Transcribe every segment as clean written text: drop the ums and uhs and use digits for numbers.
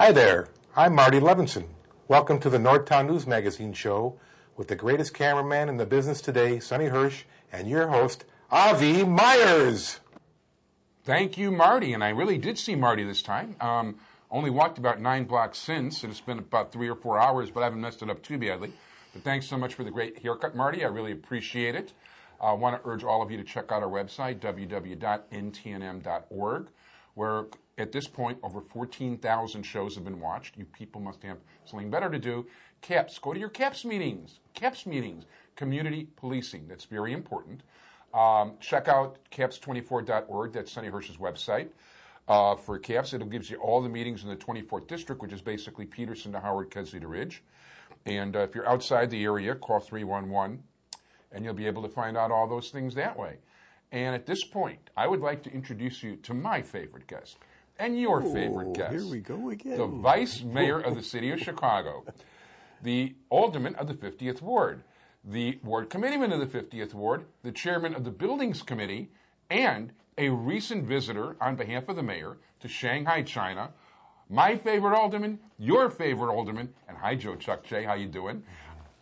Hi there, I'm Marty Levinson. Welcome to the Northtown News Magazine show with the greatest cameraman in the business today, Sonny Hersh, and your host, Avi Meyers. Thank you, Marty, and I really did see Marty this time. Only walked about 9 blocks since, and it's been about 3 or 4 hours, but I haven't messed it up too badly. But thanks so much for the great haircut, Marty. I really appreciate it. I want to urge all of you to check out our website, www.ntnm.org, where at this point, over 14,000 shows have been watched. You people must have something better to do. CAPS, go to your CAPS meetings. CAPS meetings, community policing. That's very important. Check out caps24.org. That's Sonny Hersh's website. For CAPS, it gives you all the meetings in the 24th District, which is basically Peterson to Howard, Kesley to Ridge. And if you're outside the area, call 311, and you'll be able to find out all those things that way. And at this point, I would like to introduce you to my favorite guest, and your favorite guest. Here we go again. The Vice Mayor of the City of Chicago, the Alderman of the 50th Ward, the Ward Committeeman of the 50th Ward, the Chairman of the Buildings Committee, and a recent visitor on behalf of the Mayor to Shanghai, China. My favorite Alderman, your favorite Alderman, and hi, Joe Chuck J. How you doing?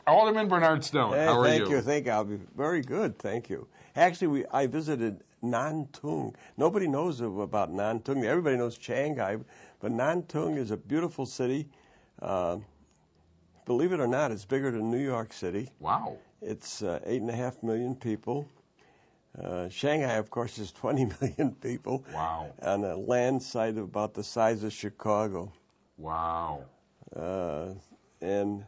Alderman Bernard Stone, hey, how are you? Thank you. I'll be very good, thank you. Actually, I visited Nantung. Nobody knows about Nantung. Everybody knows Shanghai, but Nantung is a beautiful city. Believe it or not, it's bigger than New York City. Wow. It's 8.5 million people. Shanghai, of course, is 20 million people. Wow. On a land site about the size of Chicago. Wow. And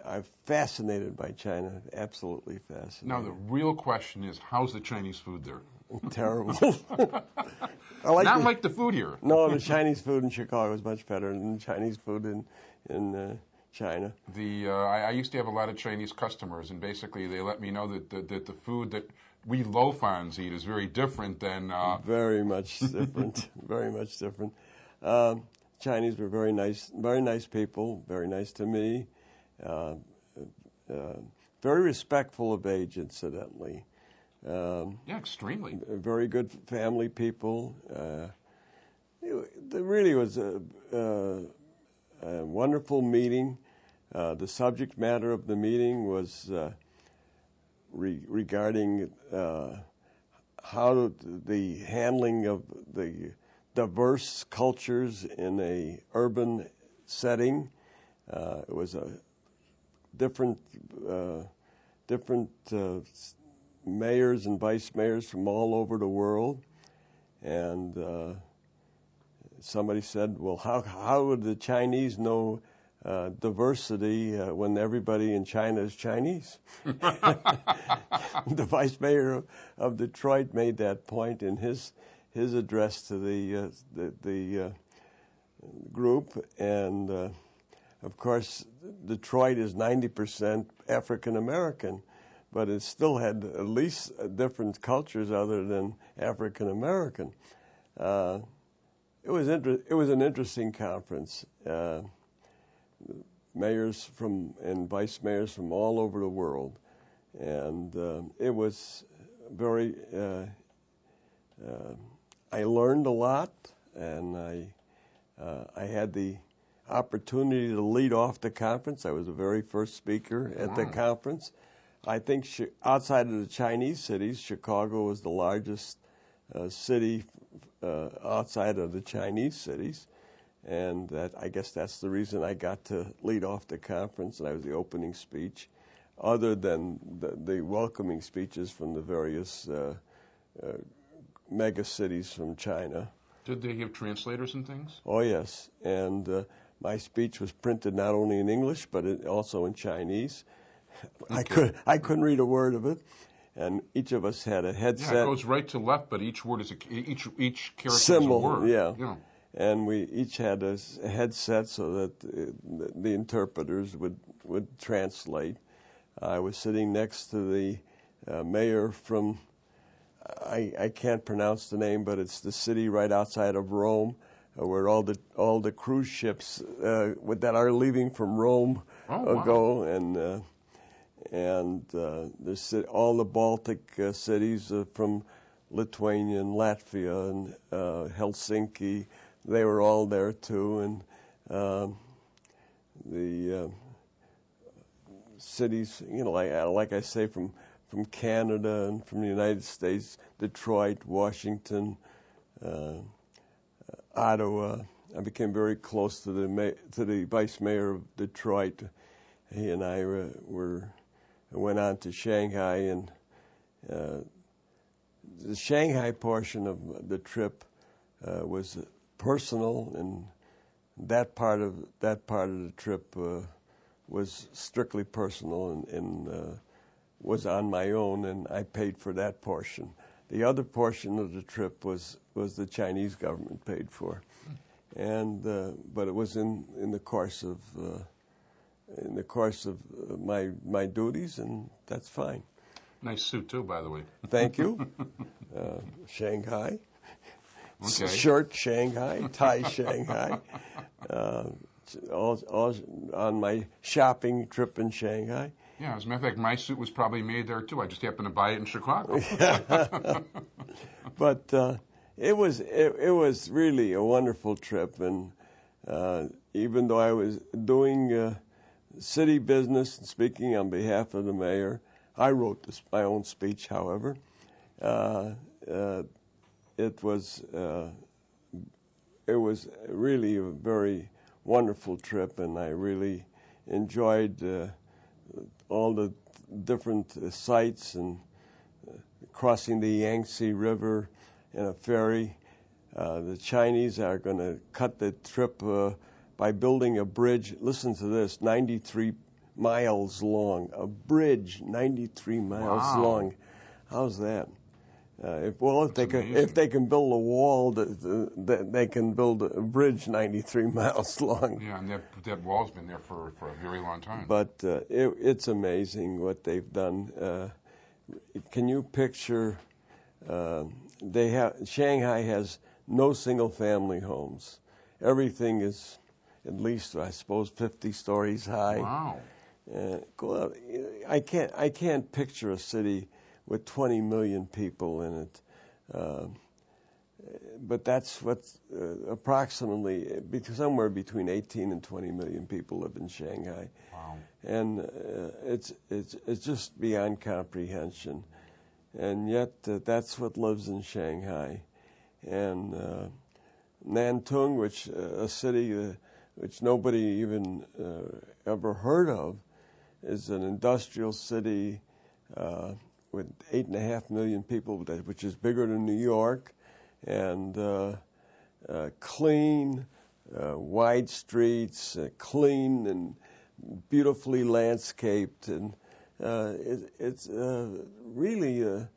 I'm fascinated by China, absolutely fascinated. Now, the real question is, how's the Chinese food there? Terrible. Not like the food here. No, the Chinese food in Chicago is much better than the Chinese food in China. I used to have a lot of Chinese customers, and basically they let me know that the food that we low-fans eat is very different than... Very much different, very much different. Chinese were very nice people, very nice to me. Very respectful of age, incidentally. Yeah, extremely. Very good family people. It really was a wonderful meeting. The subject matter of the meeting was regarding how the handling of the diverse cultures in a urban setting. It was a different mayors and vice mayors from all over the world, and somebody said, "Well, how would the Chinese know diversity when everybody in China is Chinese?" The vice mayor of Detroit made that point in his address to the group, and of course, Detroit is 90% African American, but it still had at least different cultures other than African American. It was an interesting conference. Mayors and vice mayors from all over the world, and it was very. I learned a lot, and I had the opportunity to lead off the conference. I was the very first speaker at the conference. I think outside of the Chinese cities, Chicago was the largest city outside of the Chinese cities, and I guess that's the reason I got to lead off the conference, and I was the opening speech, other than the welcoming speeches from the various mega cities from China. Did they have translators and things? Oh, yes, and my speech was printed not only in English, but also in Chinese. Okay. I couldn't read a word of it, and each of us had a headset. Yeah, it goes right to left, but each word is each character symbol, is a word. Yeah. And we each had a headset so that the interpreters would translate. I was sitting next to the mayor from, I can't pronounce the name, but it's the city right outside of Rome, where all the cruise ships that are leaving from Rome go, and all the Baltic cities from Lithuania and Latvia and Helsinki, they were all there too, and cities, like I say, from Canada and from the United States, Detroit, Washington, Ottawa. I became very close to the vice mayor of Detroit. He and I went on to Shanghai, and the Shanghai portion of the trip was personal, and that part of the trip was strictly personal and was on my own, and I paid for that portion. The other portion of the trip was the Chinese government paid for, and but it was in the course of my duties, and that's fine. Nice suit too, by the way. Thank you. Shanghai. Okay. Shirt Shanghai, tie Shanghai. All on my shopping trip in Shanghai. Yeah, as a matter of fact, my suit was probably made there too. I just happened to buy it in Chicago. But it was really a wonderful trip, and even though I was doing city business and speaking on behalf of the mayor, I wrote my own speech. However, it was really a very wonderful trip, and I really enjoyed all the different sites and crossing the Yangtze River in a ferry. The Chinese are going to cut the trip by building a bridge. Listen to this, 93 miles long. A bridge 93 miles long. How's that? If they can build a wall, they can build a bridge 93 miles long. Yeah, and that wall's been there for a very long time. But it's amazing what they've done. Can you picture? Shanghai has no single-family homes. Everything is at least, I suppose, 50 stories high. Wow. I can't picture a city with 20 million people in it. But that's what approximately, somewhere between 18 and 20 million people live in Shanghai. Wow. And it's just beyond comprehension. And yet that's what lives in Shanghai. And Nantung, which a city which nobody even ever heard of, is an industrial city with 8.5 million people, which is bigger than New York, and clean, wide streets, clean and beautifully landscaped, and it's really a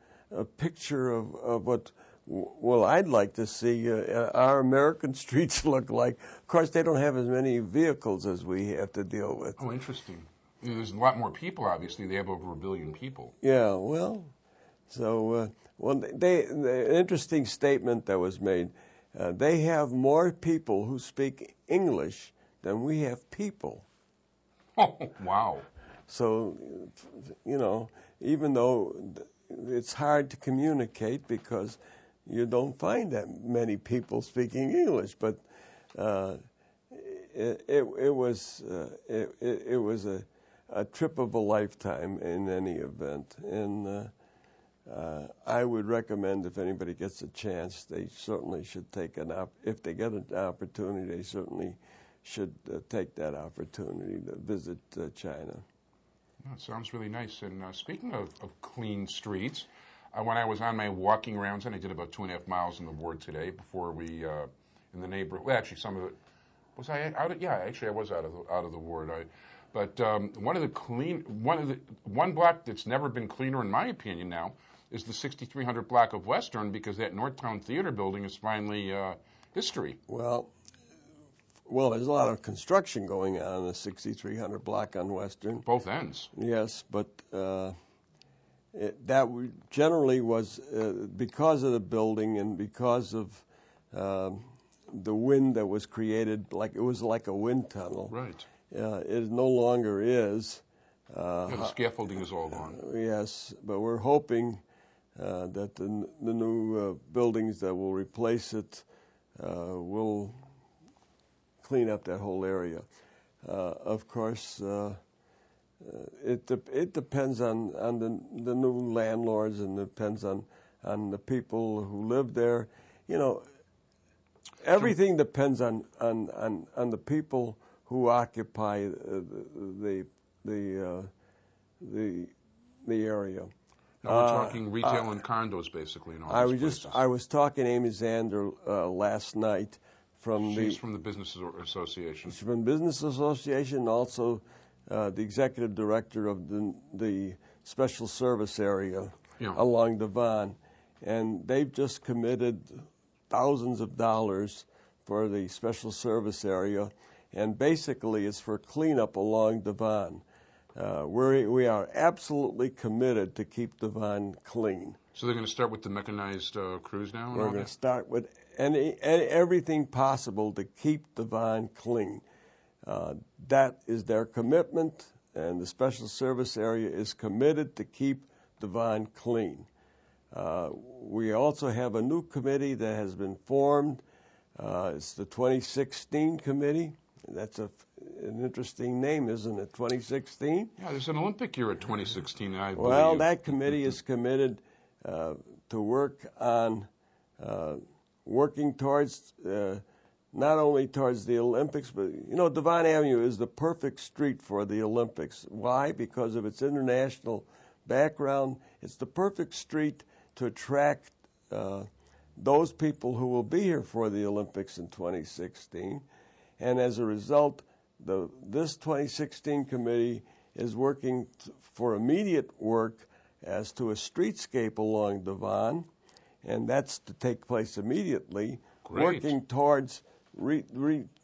picture of what, well, I'd like to see our American streets look like. Of course, they don't have as many vehicles as we have to deal with. Oh, interesting. There's a lot more people, obviously. They have over 1 billion people. Yeah, well, so, the interesting statement that was made, they have more people who speak English than we have people. Oh, wow. So, even though it's hard to communicate because you don't find that many people speaking English, but it was a trip of a lifetime in any event, and I would recommend if anybody gets a chance, they certainly should take if they get an opportunity, they certainly should take that opportunity to visit China. That sounds really nice. And speaking of clean streets, when I was on my walking rounds, and I did about 2.5 miles in the ward today before we in the neighborhood. Well, actually, some of it was I out. Yeah, actually, I was out of the ward. But one block that's never been cleaner, in my opinion, now is the 6300 block of Western, because that Northtown Theater building is finally history. Well, there's a lot of construction going on in the 6300 block on Western. Both ends. Yes, but that generally was because of the building and because of the wind that was created. It was like a wind tunnel. Right. It no longer is. The scaffolding is all gone. Yes, but we're hoping that the new buildings that will replace it will clean up that whole area. Of course, it depends on the new landlords, and depends on the people who live there. You know, everything depends on the people who occupy the area. Now we're talking retail and condos, basically, in all these places. I was talking to Amy Zander last night She's from the Business Association. She's from the Business Association, also the executive director of the special service area along Devon, and they've just committed thousands of dollars for the special service area, and basically it's for cleanup along Devon. We are absolutely committed to keep Devon clean. So they're going to start with the mechanized crews now? We're going to start with everything possible to keep Devon clean. That is their commitment, and the special service area is committed to keep Devon clean. We also have a new committee that has been formed. It's the 2016 committee. That's an interesting name, isn't it? 2016? Yeah, there's an Olympic year at 2016, I believe. Well, that committee is committed to work on working towards not only towards the Olympics, but, you know, Devon Avenue is the perfect street for the Olympics. Why? Because of its international background. It's the perfect street to attract those people who will be here for the Olympics in 2016. And as a result, this 2016 committee is working for immediate work as to a streetscape along Devon, and that's to take place immediately. Great. Working towards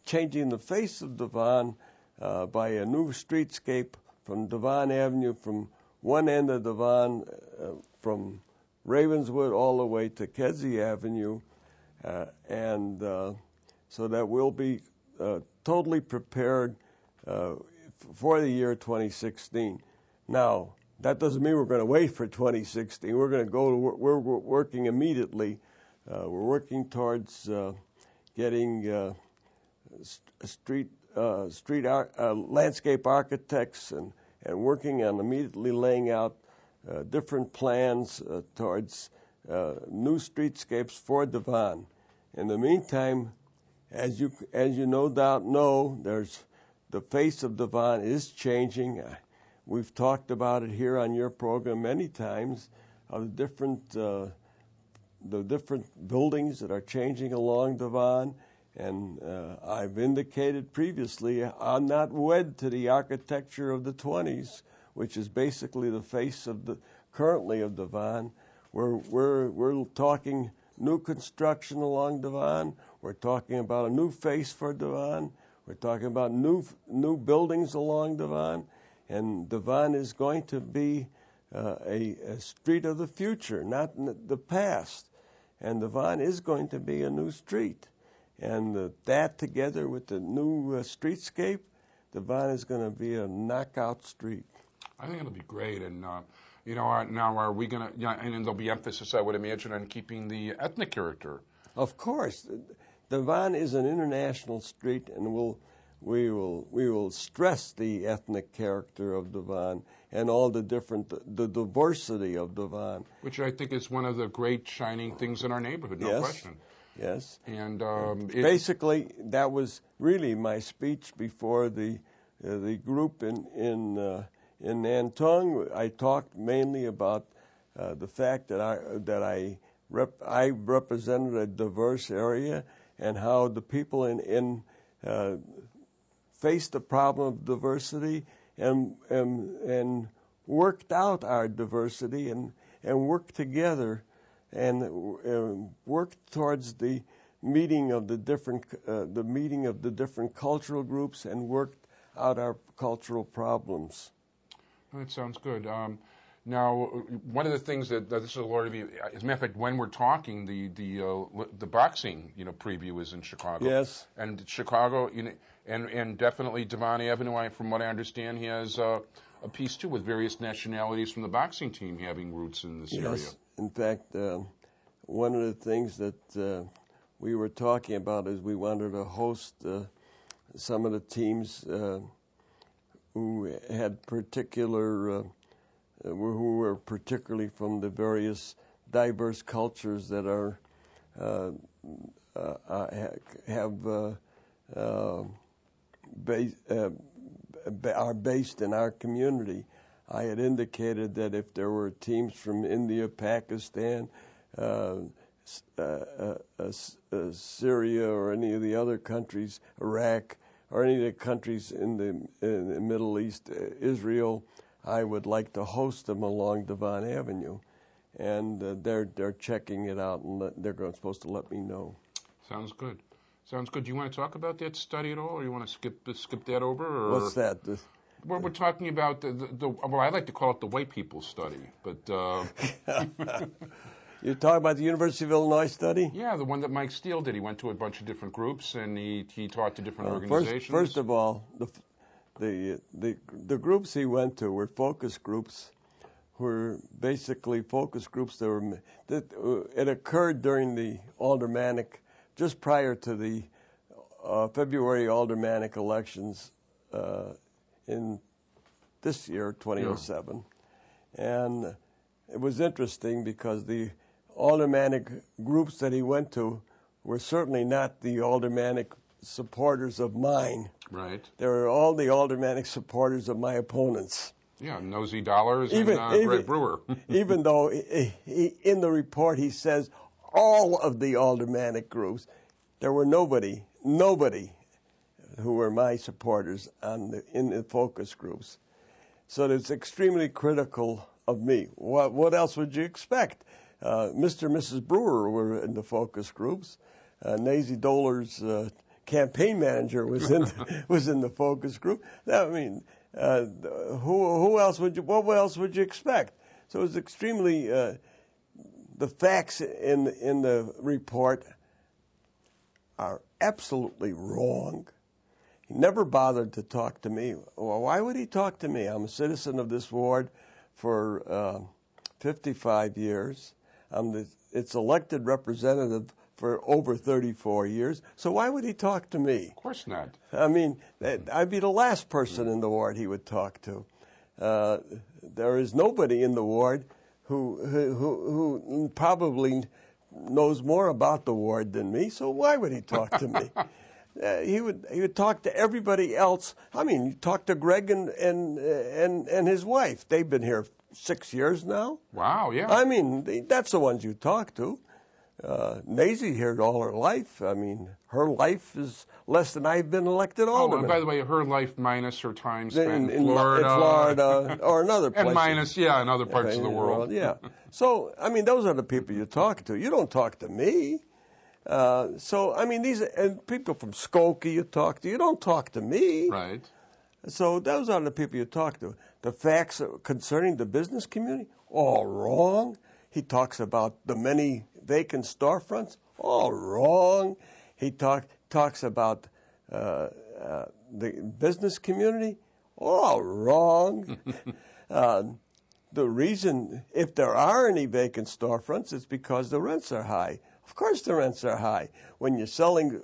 changing the face of Devon by a new streetscape from Devon Avenue, from one end of Devon, from Ravenswood all the way to Kedzie Avenue, and so that we'll be totally prepared for the year 2016. Now, that doesn't mean we're going to wait for 2016. We're going to go. We're working immediately. We're working towards getting landscape architects and working on immediately laying out different plans towards new streetscapes for Devon. In the meantime, as you no doubt know, there's the face of Devon is changing. We've talked about it here on your program many times, of the different buildings that are changing along Devon. And I've indicated previously, I'm not wed to the architecture of the 20s, which is basically the face of currently of Devon. We're talking new construction along Devon. We're talking about a new face for Devon. We're talking about new buildings along Devon. And Devon is going to be a street of the future, not the past. And Devon is going to be a new street. And that together with the new streetscape, Devon is going to be a knockout street. I think it'll be great. And, now are we going to, and there'll be emphasis, I would imagine, on keeping the ethnic character. Of course. Devon is an international street, and we will stress the ethnic character of Devon and all the diversity of Devon. Which I think is one of the great shining things in our neighborhood, no question. Yes. And basically, that was really my speech before the group in Nantong. I talked mainly about the fact that I represented a diverse area, and how the people in faced the problem of diversity and worked out our diversity and worked together and worked towards the meeting of the different cultural groups and worked out our cultural problems. That sounds good. Now, one of the things that this is a lot of you. As a matter of fact, when we're talking, the boxing preview is in Chicago. Yes. And Chicago, and definitely Devon Avenue. From what I understand, he has a piece too with various nationalities from the boxing team having roots in this area. Yes. In fact, one of the things that we were talking about is we wanted to host some of the teams who had particular, who were particularly from the various diverse cultures that are based in our community. I had indicated that if there were teams from India, Pakistan, Syria, or any of the other countries, Iraq, or any of the countries in the Middle East, Israel, I would like to host them along Devon Avenue. And they're checking it out, and they're supposed to let me know. Sounds good. Sounds good. Do you want to talk about that study at all, or you want to skip that over? Or? What's that? We're talking about well, I like to call it the white people study, but You're talking about the University of Illinois study? Yeah, the one that Mike Steele did. He went to a bunch of different groups, and he taught to different organizations. First of all, the groups he went to were focus groups. Were basically focus groups it occurred during the aldermanic, just prior to the February aldermanic elections in this year, 2007. Yeah. And it was interesting because the aldermanic groups that he went to were certainly not the aldermanic supporters of mine. Right. They were all the aldermanic supporters of my opponents. Yeah, Nosy Dollars and Greg Brewer. Even though in the report he says all of the aldermanic groups, there were nobody who were my supporters in the focus groups. So it's extremely critical of me. What else would you expect? Mr. and Mrs. Brewer were in the focus groups. Naisy Dolar's campaign manager was in the focus group. I mean, who else would you? What else would you expect? So it's extremely. The facts in the report are absolutely wrong. He never bothered to talk to me. Well, why would he talk to me? I'm a citizen of this ward for 55 years. I'm its elected representative for over 34 years. So why would he talk to me? Of course not. I mean, I'd be the last person in the ward he would talk to. There is nobody in the ward who probably knows more about the ward than me. So why would he talk to me? He would talk to everybody else. I mean, you talk to Greg and his wife. They've been here 6 years now. Wow, yeah. I mean, that's the ones you talk to. Naisy here all her life. I mean, her life is less than I've been elected alderman. Oh, and by the way, her life minus her time spent in Florida. In Florida or another place. And minus, yeah, in other parts of the world. Yeah. So, I mean, those are the people you talk to. You don't talk to me. So, I mean, these and people from Skokie you talk to. You don't talk to me. Right. So those are the people you talk to. The facts concerning the business community, all wrong. He talks about the many vacant storefronts, all wrong. He talks about the business community, all wrong. The reason, if there are any vacant storefronts, it's because the rents are high. Of course, the rents are high. When you're selling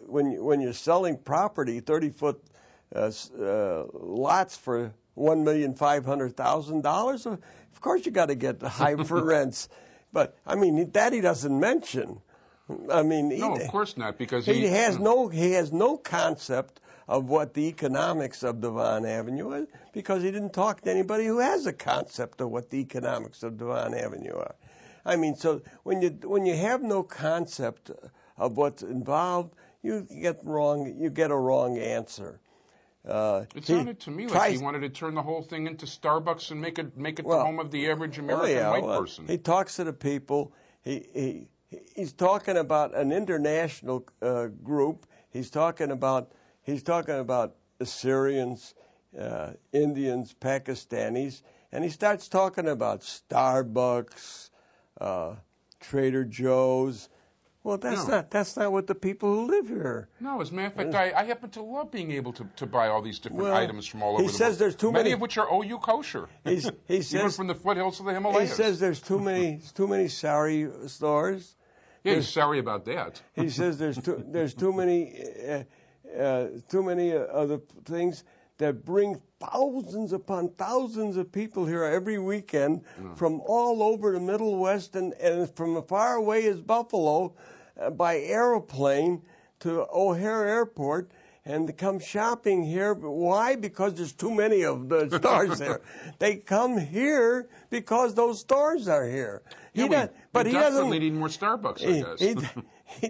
property, 30-foot lots for $1,500,000, of course you got to get high for rents. But I mean, that he doesn't mention. I mean, no, of course not, because he has no concept of what the economics of Devon Avenue is, because he didn't talk to anybody who has a concept of what the economics of Devon Avenue are. I mean, so when you have no concept of what's involved, you get a wrong answer. It sounded to me like he wanted to turn the whole thing into Starbucks and make it the home of the average American white person. He talks to the people. He's talking about an international group. He's talking about Assyrians, Indians, Pakistanis, and he starts talking about Starbucks, Trader Joe's. Well, that's not what the people who live here. No, as a matter of fact, I happen to love being able to buy all these different items from all over the world. He says there's too many, of which are OU kosher. He says even from the foothills of the Himalayas. He says there's too many sari stores. Yeah, he's sorry about that. He says there's too many other things. that bring thousands upon thousands of people here every weekend from all over the Middle West and from as far away as Buffalo by airplane to O'Hare Airport and to come shopping here. Why? Because there's too many of the stores there. They come here because those stores are here. We definitely need more Starbucks, I guess.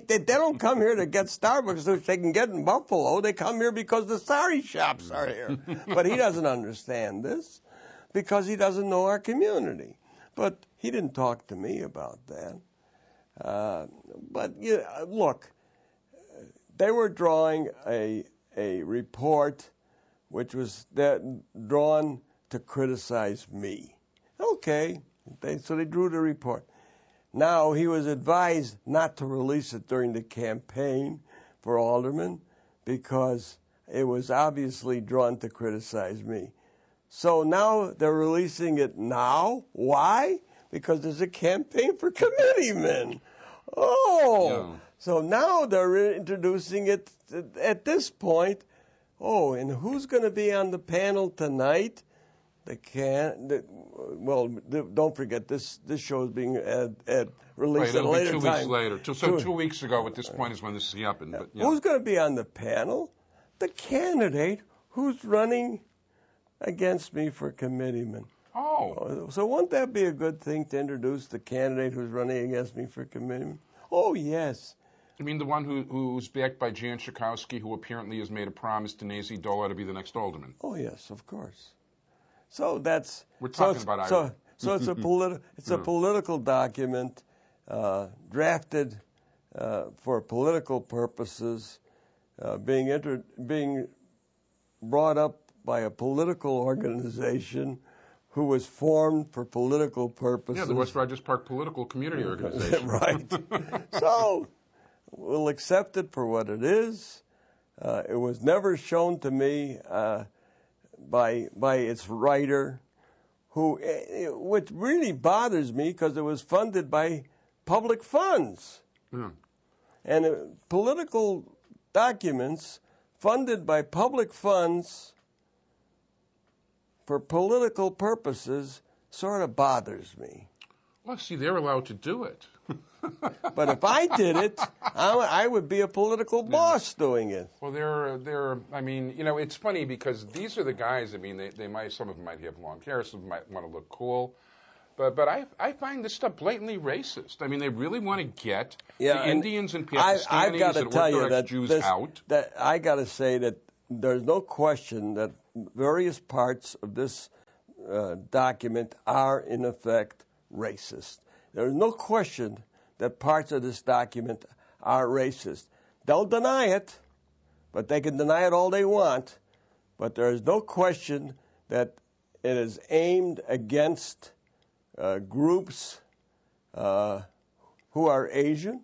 They don't come here to get Starbucks which they can get in Buffalo. They come here because the sari shops are here. But he doesn't understand this because he doesn't know our community. But he didn't talk to me about that. But look, they were drawing a report which was drawn to criticize me. Okay, so they drew the report. Now, he was advised not to release it during the campaign for alderman because it was obviously drawn to criticize me. So now they're releasing it now. Why? Because there's a campaign for committeemen. Oh, yeah. So now they're introducing it at this point. Oh, and who's going to be on the panel tonight? Don't forget this show is being released at a later time. 2 weeks later. So 2 weeks ago at this point is when this happened. But, yeah. Who's going to be on the panel? The candidate who's running against me for committeeman. Oh. So won't that be a good thing to introduce the candidate who's running against me for committeeman? Oh, yes. You mean the one who's backed by Jan Schakowsky, who apparently has made a promise to Naisy Dolar to be the next alderman? Oh, yes, of course. So that's we're talking about Ira. So it's a political document drafted for political purposes, being brought up by a political organization who was formed for political purposes. Yeah, the West Rogers Park Political Community Organization. Right. So we'll accept it for what it is. It was never shown to me by its writer, which really bothers me because it was funded by public funds. Yeah. And political documents funded by public funds for political purposes sort of bothers me. Well, see, they're allowed to do it. But if I did it, I would be a political boss doing it. Well, I mean, it's funny because these are the guys, I mean, some of them might have long hair, some of them might want to look cool. But I find this stuff blatantly racist. I mean, they really want to get the Indians and Pakistanis and Orthodox Jews out. I got to say that there's no question that various parts of this document are, in effect, racist. There's no question that parts of this document are racist. They'll deny it, but they can deny it all they want. But there is no question that it is aimed against groups who are Asian.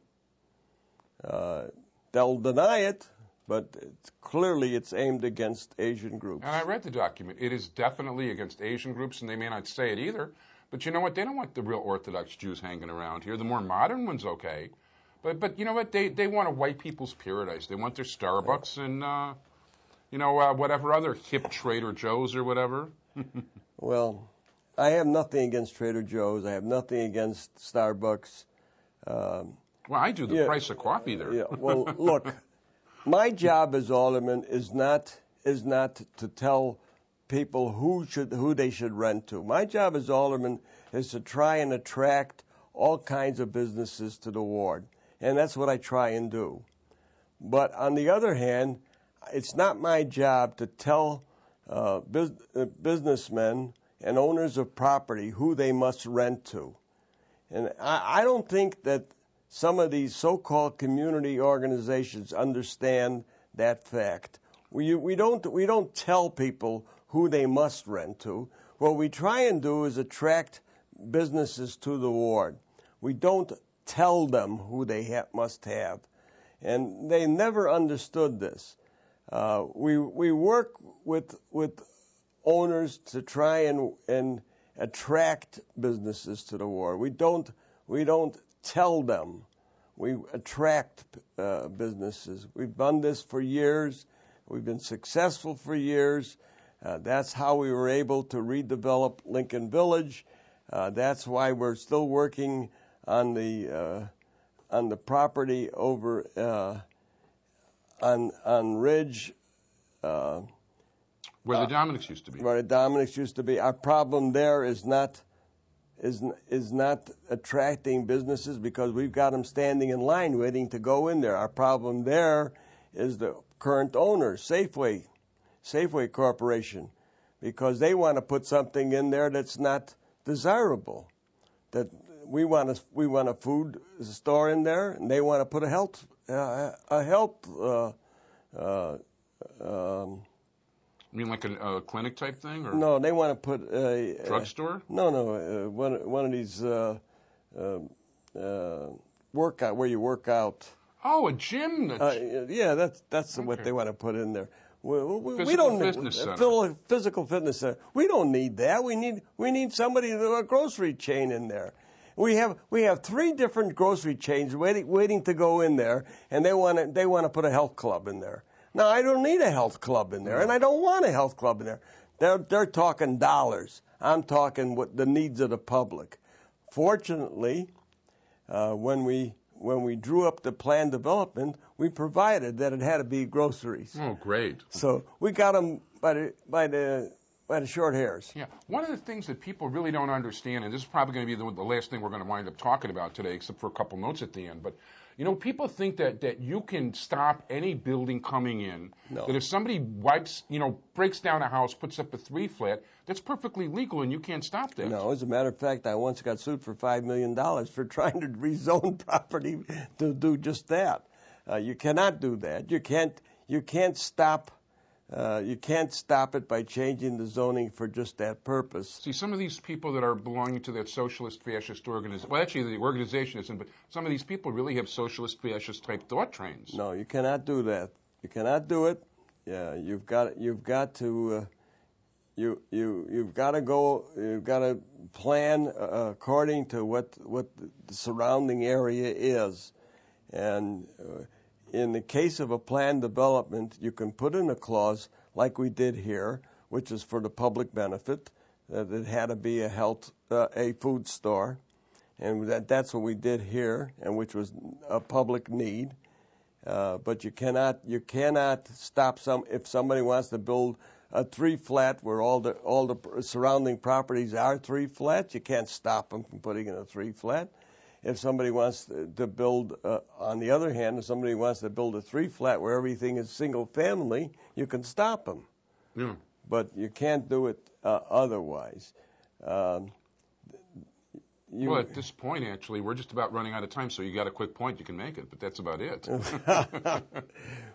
They'll deny it, but clearly it's aimed against Asian groups. And I read the document. It is definitely against Asian groups, and they may not say it either. But you know what? They don't want the real Orthodox Jews hanging around here. The more modern ones, okay. But you know what? They want a white people's paradise. They want their Starbucks and, whatever other hip Trader Joe's or whatever. Well, I have nothing against Trader Joe's. I have nothing against Starbucks. Well, I do. The price of coffee there. Yeah. Well, look, my job as alderman is not to tell people who they should rent to. My job as alderman is to try and attract all kinds of businesses to the ward, and that's what I try and do. But on the other hand, it's not my job to tell businessmen and owners of property who they must rent to. And I don't think that some of these so-called community organizations understand that fact. We don't tell people who they must rent to. What we try and do is attract businesses to the ward. We don't tell them who they must have. And they never understood this. We work with owners to try and attract businesses to the ward. We don't tell them. We attract businesses. We've done this for years. We've been successful for years. That's how we were able to redevelop Lincoln Village. That's why we're still working on the property over on Ridge. Where the Dominics used to be. Where the Dominics used to be. Our problem there is not attracting businesses because we've got them standing in line waiting to go in there. Our problem there is the current owner, Safeway Corporation, because they want to put something in there that's not desirable. That we want a food store in there, and they want to put a health You mean like a clinic type thing? Or no, they want to put a drugstore. No, one of these workout where you work out. Oh, a gym. Yeah, that's what they want to put in there. We Physical don't fitness center. Physical fitness center. We don't need that. We need somebody a grocery chain in there. We have 3 different grocery chains waiting to go in there, and they want to put a health club in there. Now, I don't need a health club in there, and I don't want a health club in there. They're talking dollars. I'm talking what the needs of the public. Fortunately, when we drew up the planned development, we provided that it had to be groceries. Oh, great! So we got them by the short hairs. Yeah. One of the things that people really don't understand, and this is probably going to be the last thing we're going to wind up talking about today, except for a couple notes at the end, but people think that you can stop any building coming in. No. That if somebody breaks down a house, puts up a 3-flat, that's perfectly legal and you can't stop that. No, as a matter of fact, I once got sued for $5 million for trying to rezone property to do just that. You cannot do that. You can't stop. You can't stop it by changing the zoning for just that purpose. See, some of these people that are belonging to that socialist fascist organization, well, actually the organization isn't, but some of these people really have socialist fascist type thought trains. No, you cannot do that. You cannot do it. Yeah, you've got to plan according to what the surrounding area is, and. In the case of a planned development, you can put in a clause like we did here, which is for the public benefit, that it had to be a food store, and that's what we did here, and which was a public need. But you cannot stop if somebody wants to build a 3-flat where all the surrounding properties are 3-flats. You can't stop them from putting in a 3-flat. If somebody wants to build, on the other hand, if somebody wants to build a 3-flat where everything is single family, you can stop them. Yeah. But you can't do it otherwise. Well, at this point, actually, we're just about running out of time, so you got a quick point, you can make it, but that's about it.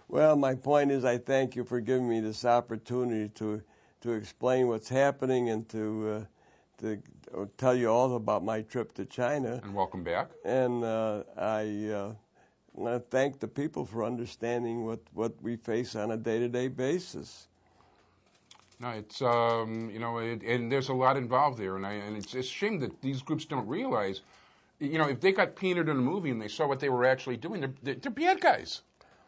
Well, my point is I thank you for giving me this opportunity to explain what's happening and to tell you all about my trip to China. And welcome back. And I thank the people for understanding what we face on a day-to-day basis. No, it's and there's a lot involved there, and it's a shame that these groups don't realize, if they got painted in a movie and they saw what they were actually doing, they're bad guys.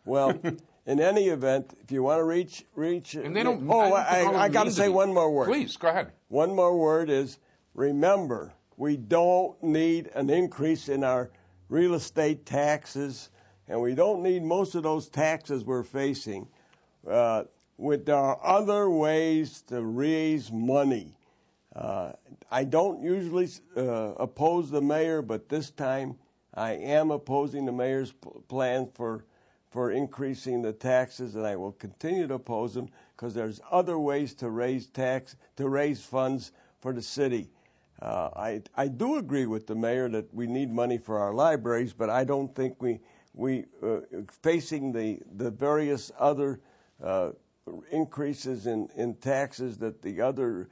Well, in any event, if you want to reach, and they don't. I got to say one more word. Please go ahead. One more word is remember we don't need an increase in our real estate taxes, and we don't need most of those taxes we're facing. There are other ways to raise money. I don't usually oppose the mayor, but this time I am opposing the mayor's plan for increasing the taxes, and I will continue to oppose them because there's other ways to raise funds for the city. I do agree with the mayor that we need money for our libraries, but I don't think we facing the various other increases in taxes that the other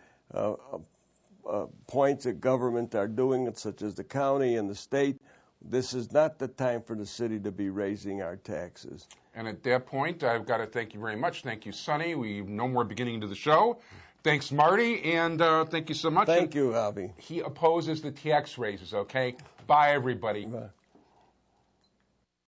points of government are doing, such as the county and the state. This is not the time for the city to be raising our taxes. And at that point, I've got to thank you very much. Thank you, Sonny. We have no more beginning to the show. Thanks, Marty, and thank you so much. Thank you, Avi. He opposes the tax raises, okay? Bye, everybody. Bye.